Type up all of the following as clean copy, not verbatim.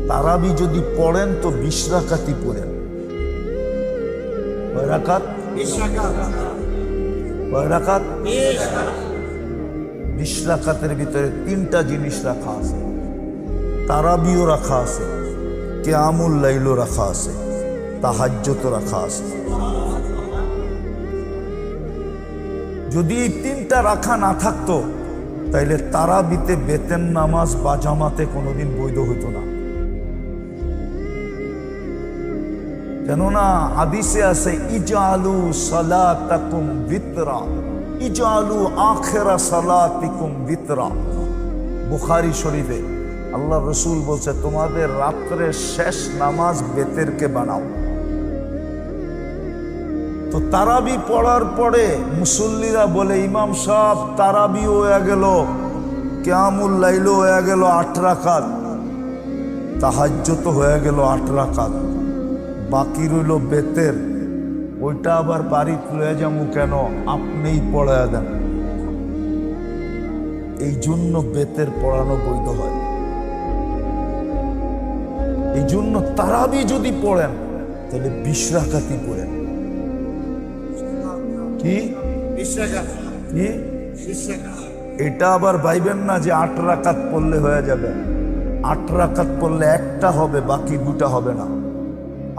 তারাবি যদি পড়েন তো 20 রাকাতই পড়েন। কয় রাকাত? 20 রাকাত। কয় রাকাত? 20 রাকাত। 20 রাকাতের ভিতরে 3টা জিনিস রাখা আছে। তারাবিও রাখা আছে, কিয়ামুল লাইলও রাখা আছে, তাহাজ্জুদও রাখা আছে। যদি এই 3টা রাখা না থাকতো তাইলে তারাবিতে বেতেন নামাজ বা জামাতে কোনোদিন বৈধ হইতো না। কেননা হাদিসে আছে ইজআলু সালাতাকুম বিতরা, ইজআলু আখিরা সালাতিকুম বিতরা। বুখারী শরীফে আল্লাহ রসুল বলছে তোমাদের রাত্রের শেষ নামাজ বেতেরকে বানাও। তো তারাবি পড়ার পরে মুসল্লিরা বলে ইমাম সাহেব তারাবি হয়ে গেল, কিয়ামুল লাইল হয়ে গেল 8 রাকাত, তাহাজ্জুদ হয়ে গেল 8 রাকাত, বাকি রইল বেতের, ওইটা আবার বাড়িতে লয়ে যাবো কেন? আপনিই পড়ায়া দেন। এই জন্য বেতের পড়ানো বৈধ হয়। এই জন্য তারাবি যদি পড়েন তাহলে 20 রাকাতই পড়েন। কি 20 রাকাত? কি 20 রাকাত। এটা আবার ভাইবেন না যে 8 রাকাত পড়লে হয়ে যাবে। 8 রাকাত পড়লে একটা হবে, বাকি 2টা হবে না।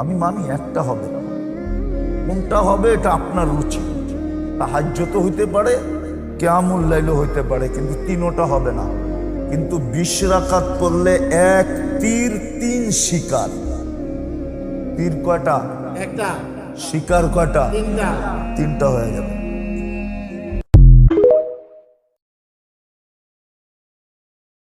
আমি মানি একটা হবে, কোনটা হবে এটা আপনার রুচি। তাহাজ্জুদ হইতে পারে, কিয়ামুল লাইল হইতে পারে, কিন্তু 3টা হবে না। কিন্তু 20 রাকাত পড়লে 1 তীর 3 শিকার। তীর কয়টা? একটা। শিকার কয়টা? 3টা। 3টা হয়ে যাবে।